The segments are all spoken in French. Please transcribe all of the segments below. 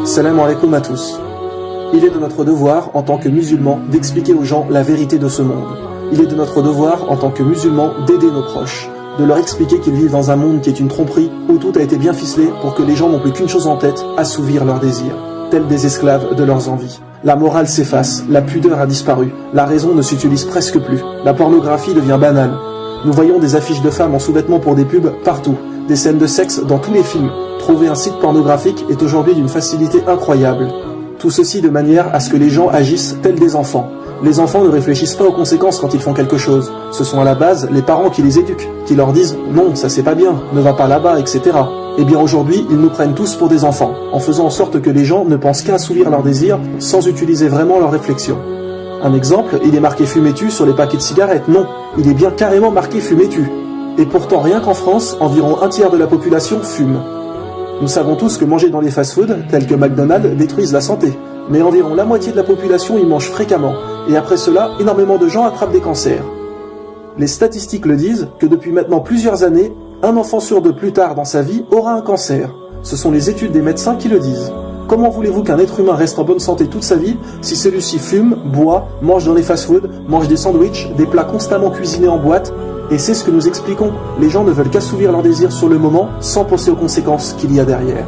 Salam alaikum à tous. Il est de notre devoir, en tant que musulmans, d'expliquer aux gens la vérité de ce monde. Il est de notre devoir, en tant que musulmans, d'aider nos proches, de leur expliquer qu'ils vivent dans un monde qui est une tromperie, où tout a été bien ficelé pour que les gens n'ont plus qu'une chose en tête, assouvir leurs désirs, tels des esclaves de leurs envies. La morale s'efface, la pudeur a disparu, la raison ne s'utilise presque plus, la pornographie devient banale. Nous voyons des affiches de femmes en sous-vêtements pour des pubs partout, des scènes de sexe dans tous les films. Trouver un site pornographique est aujourd'hui d'une facilité incroyable. Tout ceci de manière à ce que les gens agissent tels des enfants. Les enfants ne réfléchissent pas aux conséquences quand ils font quelque chose. Ce sont à la base les parents qui les éduquent, qui leur disent « non, ça c'est pas bien, ne va pas là-bas, etc. » Eh bien aujourd'hui, ils nous prennent tous pour des enfants, en faisant en sorte que les gens ne pensent qu'à assouvir leurs désirs sans utiliser vraiment leur réflexion. Un exemple, il est marqué « fumez-tu » sur les paquets de cigarettes. Non, il est bien carrément marqué « fumez-tu ». Et pourtant, rien qu'en France, environ un tiers de la population fume. Nous savons tous que manger dans les fast-foods, tels que McDonald's, détruisent la santé. Mais environ la moitié de la population y mange fréquemment. Et après cela, énormément de gens attrapent des cancers. Les statistiques le disent que depuis maintenant plusieurs années, un enfant sur deux plus tard dans sa vie aura un cancer. Ce sont les études des médecins qui le disent. Comment voulez-vous qu'un être humain reste en bonne santé toute sa vie si celui-ci fume, boit, mange dans les fast-foods, mange des sandwichs, des plats constamment cuisinés en boîte? Et c'est ce que nous expliquons. Les gens ne veulent qu'assouvir leurs désirs sur le moment sans penser aux conséquences qu'il y a derrière.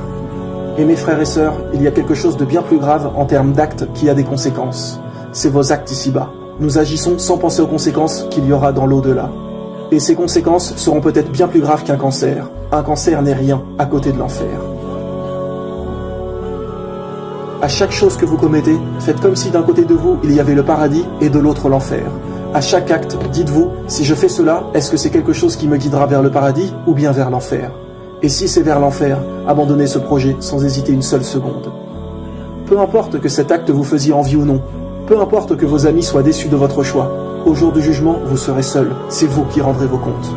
Et mes frères et sœurs, il y a quelque chose de bien plus grave en termes d'actes qui a des conséquences. C'est vos actes ici-bas. Nous agissons sans penser aux conséquences qu'il y aura dans l'au-delà. Et ces conséquences seront peut-être bien plus graves qu'un cancer. Un cancer n'est rien à côté de l'enfer. À chaque chose que vous commettez, faites comme si d'un côté de vous il y avait le paradis et de l'autre l'enfer. À chaque acte, dites-vous, si je fais cela, est-ce que c'est quelque chose qui me guidera vers le paradis ou bien vers l'enfer? Et si c'est vers l'enfer, abandonnez ce projet sans hésiter une seule seconde. Peu importe que cet acte vous faisiez envie ou non, peu importe que vos amis soient déçus de votre choix, au jour du jugement, vous serez seul, c'est vous qui rendrez vos comptes.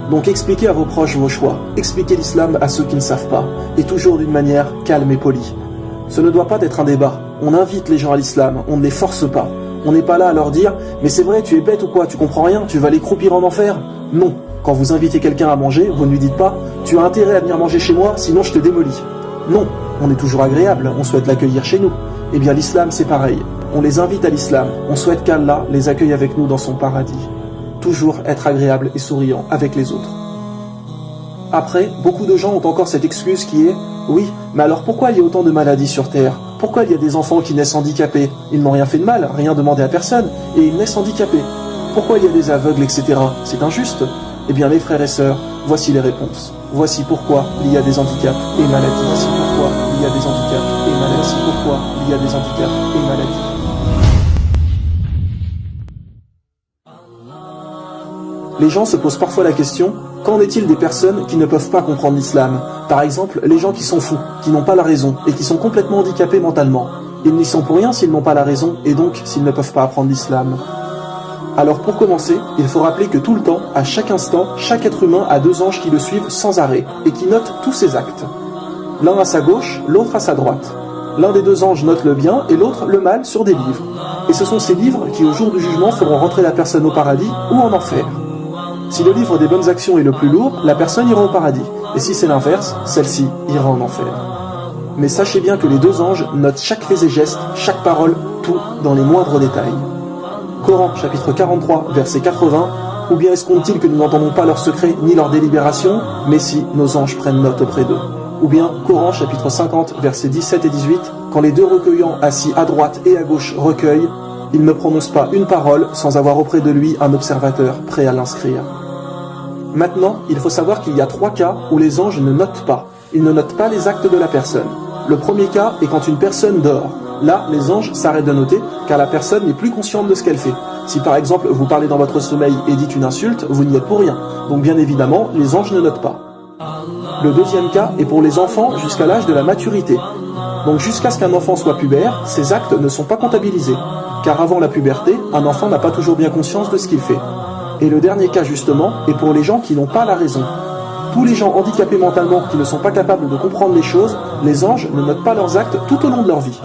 Donc expliquez à vos proches vos choix, expliquez l'islam à ceux qui ne savent pas, et toujours d'une manière calme et polie. Ce ne doit pas être un débat, on invite les gens à l'islam, on ne les force pas. On n'est pas là à leur dire « Mais c'est vrai, tu es bête ou quoi, tu comprends rien, tu vas aller croupir en enfer ?» Non, quand vous invitez quelqu'un à manger, vous ne lui dites pas « Tu as intérêt à venir manger chez moi, sinon je te démolis. » Non, on est toujours agréable, on souhaite l'accueillir chez nous. Eh bien l'islam c'est pareil, on les invite à l'islam, on souhaite qu'Allah les accueille avec nous dans son paradis. Toujours être agréable et souriant avec les autres. Après, beaucoup de gens ont encore cette excuse qui est « Oui, mais alors pourquoi il y a autant de maladies sur Terre ? Pourquoi il y a des enfants qui naissent handicapés? Ils n'ont rien fait de mal, rien demandé à personne, et ils naissent handicapés. Pourquoi il y a des aveugles, etc. C'est injuste? Eh bien mes frères et sœurs, voici les réponses. Voici pourquoi il y a des handicaps et maladies. Voici pourquoi il y a des handicaps et maladies. Voici pourquoi il y a des handicaps et maladies. Les gens se posent parfois la question, qu'en est-il des personnes qui ne peuvent pas comprendre l'islam? Par exemple, les gens qui sont fous, qui n'ont pas la raison et qui sont complètement handicapés mentalement. Ils n'y sont pour rien s'ils n'ont pas la raison et donc s'ils ne peuvent pas apprendre l'islam. Alors pour commencer, il faut rappeler que tout le temps, à chaque instant, chaque être humain a deux anges qui le suivent sans arrêt et qui notent tous ses actes. L'un à sa gauche, l'autre à sa droite. L'un des deux anges note le bien et l'autre le mal sur des livres. Et ce sont ces livres qui au jour du jugement feront rentrer la personne au paradis ou en enfer. Si le livre des bonnes actions est le plus lourd, la personne ira au paradis. Et si c'est l'inverse, celle-ci ira en enfer. Mais sachez bien que les deux anges notent chaque fait et geste, chaque parole, tout dans les moindres détails. Coran, chapitre 43, verset 80. Ou bien escompte-t-il que nous n'entendons pas leurs secrets ni leurs délibérations, mais si nos anges prennent note auprès d'eux. Ou bien Coran, chapitre 50, versets 17 et 18. Quand les deux recueillants assis à droite et à gauche recueillent, il ne prononce pas une parole sans avoir auprès de lui un observateur prêt à l'inscrire. Maintenant, il faut savoir qu'il y a trois cas où les anges ne notent pas. Ils ne notent pas les actes de la personne. Le premier cas est quand une personne dort. Là, les anges s'arrêtent de noter car la personne n'est plus consciente de ce qu'elle fait. Si par exemple vous parlez dans votre sommeil et dites une insulte, vous n'y êtes pour rien. Donc bien évidemment, les anges ne notent pas. Le deuxième cas est pour les enfants jusqu'à l'âge de la maturité. Donc jusqu'à ce qu'un enfant soit pubère, ses actes ne sont pas comptabilisés. Car avant la puberté, un enfant n'a pas toujours bien conscience de ce qu'il fait. Et le dernier cas justement est pour les gens qui n'ont pas la raison. Tous les gens handicapés mentalement qui ne sont pas capables de comprendre les choses, les anges ne notent pas leurs actes tout au long de leur vie.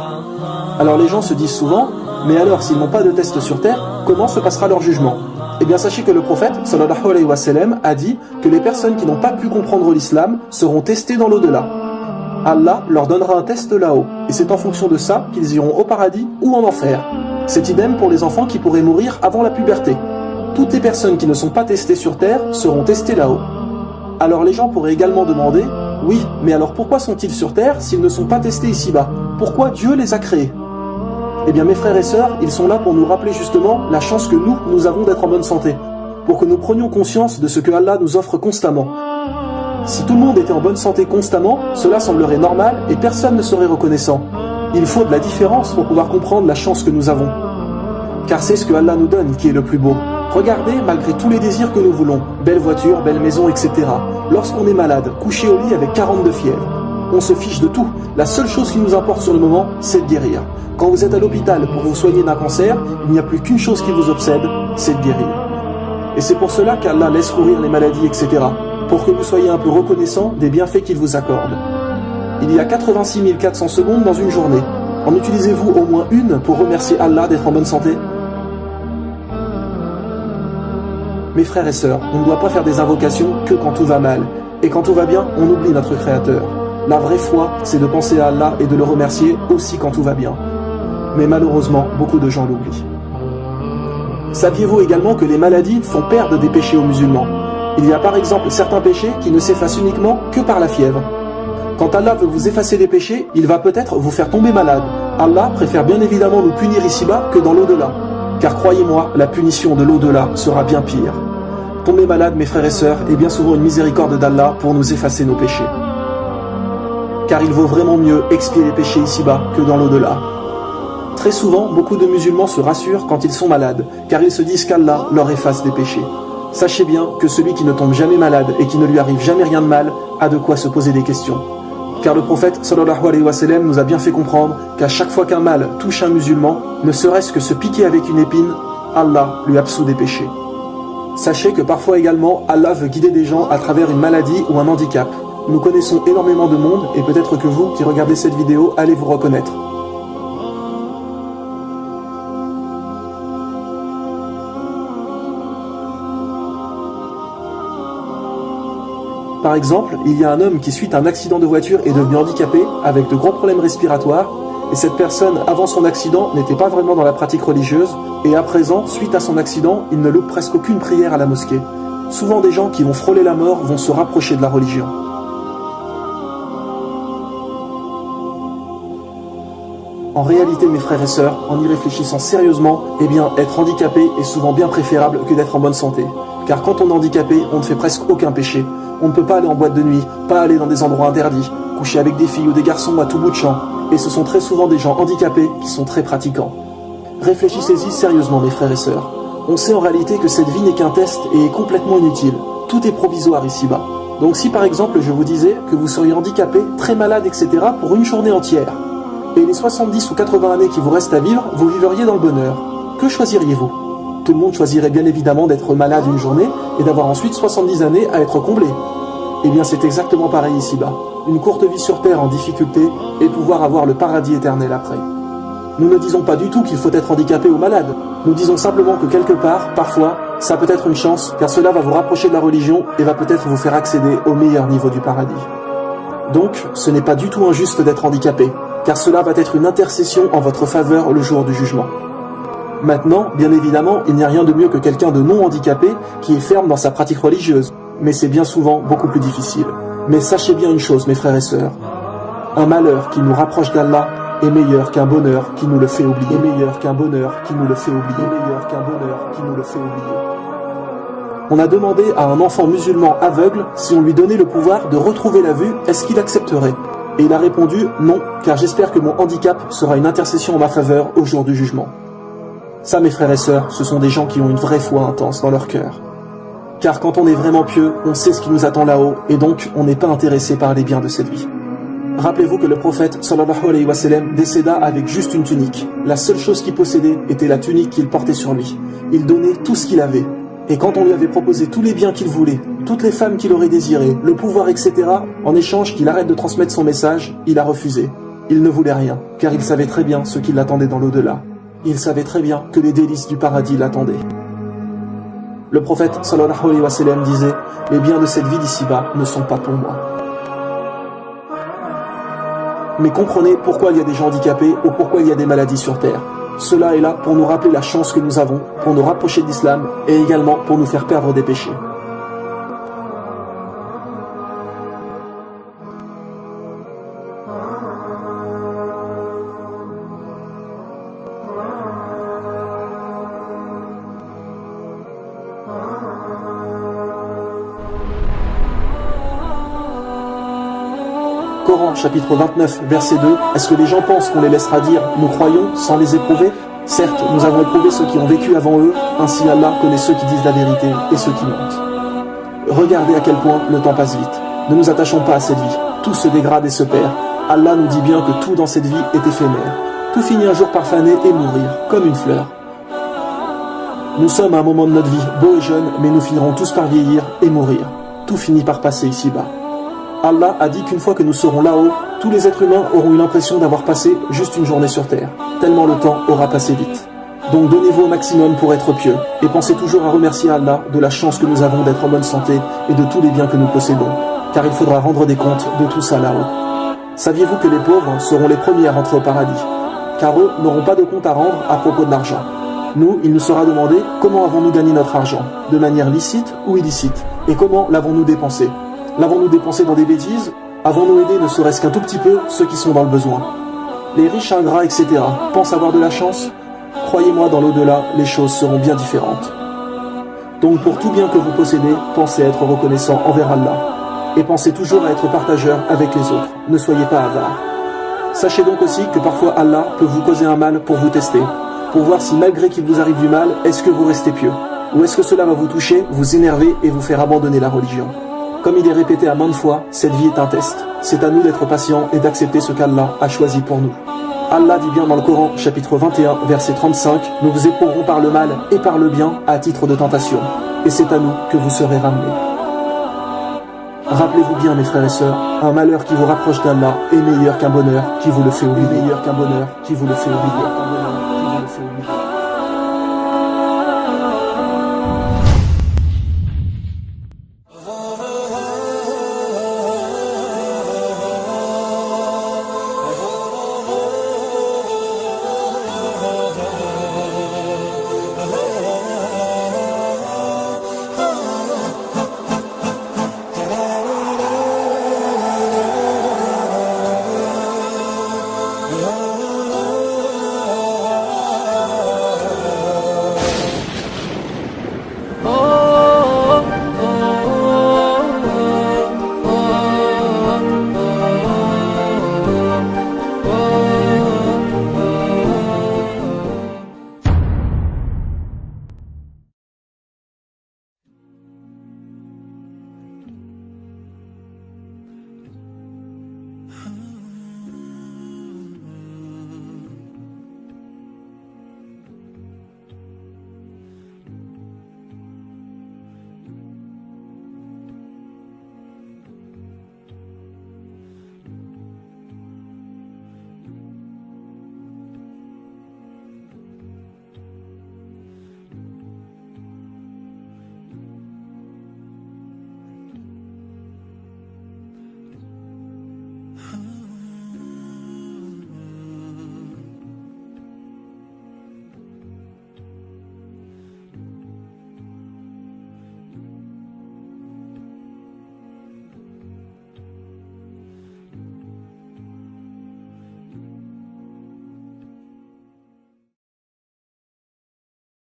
Alors les gens se disent souvent, mais alors s'ils n'ont pas de test sur terre, comment se passera leur jugement? Eh bien sachez que le prophète, sallallahu alayhi wa sallam, a dit que les personnes qui n'ont pas pu comprendre l'islam seront testées dans l'au-delà. Allah leur donnera un test là-haut, et c'est en fonction de ça qu'ils iront au paradis ou en enfer. C'est idem pour les enfants qui pourraient mourir avant la puberté. Toutes les personnes qui ne sont pas testées sur terre seront testées là-haut. Alors les gens pourraient également demander, oui, mais alors pourquoi sont-ils sur terre s'ils ne sont pas testés ici-bas? Pourquoi Dieu les a créés? Eh bien mes frères et sœurs, ils sont là pour nous rappeler justement la chance que nous avons d'être en bonne santé, pour que nous prenions conscience de ce que Allah nous offre constamment. Si tout le monde était en bonne santé constamment, cela semblerait normal et personne ne serait reconnaissant. Il faut de la différence pour pouvoir comprendre la chance que nous avons. Car c'est ce que Allah nous donne qui est le plus beau. Regardez, malgré tous les désirs que nous voulons, belle voiture, belle maison, etc. Lorsqu'on est malade, couché au lit avec 42 fièvres, on se fiche de tout. La seule chose qui nous importe sur le moment, c'est de guérir. Quand vous êtes à l'hôpital pour vous soigner d'un cancer, il n'y a plus qu'une chose qui vous obsède, c'est de guérir. Et c'est pour cela qu'Allah laisse courir les maladies, etc. Pour que vous soyez un peu reconnaissant des bienfaits qu'il vous accorde. Il y a 86 400 secondes dans une journée. En utilisez-vous au moins une pour remercier Allah d'être en bonne santé? Mes frères et sœurs, on ne doit pas faire des invocations que quand tout va mal. Et quand tout va bien, on oublie notre Créateur. La vraie foi, c'est de penser à Allah et de le remercier aussi quand tout va bien. Mais malheureusement, beaucoup de gens l'oublient. Saviez-vous également que les maladies font perdre des péchés aux musulmans? Il y a par exemple certains péchés qui ne s'effacent uniquement que par la fièvre. Quand Allah veut vous effacer des péchés, il va peut-être vous faire tomber malade. Allah préfère bien évidemment nous punir ici-bas que dans l'au-delà. Car croyez-moi, la punition de l'au-delà sera bien pire. Tomber malade, mes frères et sœurs, est bien souvent une miséricorde d'Allah pour nous effacer nos péchés. Car il vaut vraiment mieux expier les péchés ici-bas que dans l'au-delà. Très souvent, beaucoup de musulmans se rassurent quand ils sont malades, car ils se disent qu'Allah leur efface des péchés. Sachez bien que celui qui ne tombe jamais malade et qui ne lui arrive jamais rien de mal a de quoi se poser des questions. Car le prophète sallallahu alayhi wa sallam nous a bien fait comprendre qu'à chaque fois qu'un mal touche un musulman, ne serait-ce que se piquer avec une épine, Allah lui absout des péchés. Sachez que parfois également, Allah veut guider des gens à travers une maladie ou un handicap. Nous connaissons énormément de monde et peut-être que vous qui regardez cette vidéo allez vous reconnaître. Par exemple, il y a un homme qui, suite à un accident de voiture, est devenu handicapé avec de gros problèmes respiratoires, et cette personne, avant son accident, n'était pas vraiment dans la pratique religieuse, et à présent, suite à son accident, il ne loupe presque aucune prière à la mosquée. Souvent des gens qui vont frôler la mort vont se rapprocher de la religion. En réalité, mes frères et sœurs, en y réfléchissant sérieusement, eh bien, être handicapé est souvent bien préférable que d'être en bonne santé. Car quand on est handicapé, on ne fait presque aucun péché. On ne peut pas aller en boîte de nuit, pas aller dans des endroits interdits, coucher avec des filles ou des garçons à tout bout de champ. Et ce sont très souvent des gens handicapés qui sont très pratiquants. Réfléchissez-y sérieusement, mes frères et sœurs. On sait en réalité que cette vie n'est qu'un test et est complètement inutile. Tout est provisoire ici-bas. Donc si par exemple je vous disais que vous seriez handicapé, très malade, etc. pour une journée entière, et les 70 ou 80 années qui vous restent à vivre, vous vivriez dans le bonheur, que choisiriez-vous? Tout le monde choisirait bien évidemment d'être malade une journée et d'avoir ensuite 70 années à être comblé. Eh bien c'est exactement pareil ici-bas. Une courte vie sur terre en difficulté et pouvoir avoir le paradis éternel après. Nous ne disons pas du tout qu'il faut être handicapé ou malade. Nous disons simplement que quelque part, parfois, ça peut être une chance, car cela va vous rapprocher de la religion et va peut-être vous faire accéder au meilleur niveau du paradis. Donc, ce n'est pas du tout injuste d'être handicapé, car cela va être une intercession en votre faveur le jour du jugement. Maintenant, bien évidemment, il n'y a rien de mieux que quelqu'un de non handicapé qui est ferme dans sa pratique religieuse, mais c'est bien souvent beaucoup plus difficile. Mais sachez bien une chose, mes frères et sœurs, un malheur qui nous rapproche d'Allah est meilleur qu'un bonheur qui nous le fait oublier, meilleur qu'un bonheur qui nous le fait oublier, meilleur qu'un bonheur qui nous le fait oublier. On a demandé à un enfant musulman aveugle si on lui donnait le pouvoir de retrouver la vue, est-ce qu'il accepterait? Et il a répondu non, car j'espère que mon handicap sera une intercession en ma faveur au jour du jugement. Ça, mes frères et sœurs, ce sont des gens qui ont une vraie foi intense dans leur cœur. Car quand on est vraiment pieux, on sait ce qui nous attend là-haut, et donc on n'est pas intéressé par les biens de cette vie. Rappelez-vous que le prophète sallallahu alayhi wa sallam décéda avec juste une tunique. La seule chose qu'il possédait était la tunique qu'il portait sur lui. Il donnait tout ce qu'il avait. Et quand on lui avait proposé tous les biens qu'il voulait, toutes les femmes qu'il aurait désirées, le pouvoir, etc., en échange qu'il arrête de transmettre son message, il a refusé. Il ne voulait rien, car il savait très bien ce qui l'attendait dans l'au-delà. Il savait très bien que les délices du paradis l'attendaient. Le prophète sallallahu alayhi wa sallam disait « Les biens de cette vie d'ici-bas ne sont pas pour moi. » Mais comprenez pourquoi il y a des gens handicapés ou pourquoi il y a des maladies sur Terre. Cela est là pour nous rappeler la chance que nous avons, pour nous rapprocher de l'islam et également pour nous faire perdre des péchés. Coran, chapitre 29, verset 2, est-ce que les gens pensent qu'on les laissera dire « nous croyons » sans les éprouver? Certes, nous avons éprouvé ceux qui ont vécu avant eux, ainsi Allah connaît ceux qui disent la vérité et ceux qui mentent. Regardez à quel point le temps passe vite. Ne nous attachons pas à cette vie. Tout se dégrade et se perd. Allah nous dit bien que tout dans cette vie est éphémère. Tout finit un jour par faner et mourir, comme une fleur. Nous sommes à un moment de notre vie, beaux et jeunes, mais nous finirons tous par vieillir et mourir. Tout finit par passer ici-bas. Allah a dit qu'une fois que nous serons là-haut, tous les êtres humains auront eu l'impression d'avoir passé juste une journée sur Terre, tellement le temps aura passé vite. Donc donnez-vous au maximum pour être pieux, et pensez toujours à remercier Allah de la chance que nous avons d'être en bonne santé et de tous les biens que nous possédons, car il faudra rendre des comptes de tout ça là-haut. Saviez-vous que les pauvres seront les premiers à rentrer au paradis, car eux n'auront pas de compte à rendre à propos de l'argent. Nous, il nous sera demandé comment avons-nous gagné notre argent, de manière licite ou illicite, et comment l'avons-nous dépensé. L'avons-nous dépensé dans des bêtises? Avons-nous aidé ne serait-ce qu'un tout petit peu ceux qui sont dans le besoin? Les riches ingrats, etc. pensent avoir de la chance? Croyez-moi, dans l'au-delà, les choses seront bien différentes. Donc pour tout bien que vous possédez, pensez à être reconnaissant envers Allah. Et pensez toujours à être partageur avec les autres. Ne soyez pas avares. Sachez donc aussi que parfois Allah peut vous causer un mal pour vous tester. Pour voir si malgré qu'il vous arrive du mal, est-ce que vous restez pieux? Ou est-ce que cela va vous toucher, vous énerver et vous faire abandonner la religion? Comme il est répété à maintes fois, cette vie est un test. C'est à nous d'être patients et d'accepter ce qu'Allah a choisi pour nous. Allah dit bien dans le Coran, chapitre 21, verset 35, « Nous vous éprouverons par le mal et par le bien à titre de tentation, et c'est à nous que vous serez ramenés. » Rappelez-vous bien, mes frères et sœurs, un malheur qui vous rapproche d'Allah est meilleur qu'un bonheur qui vous le fait oublier.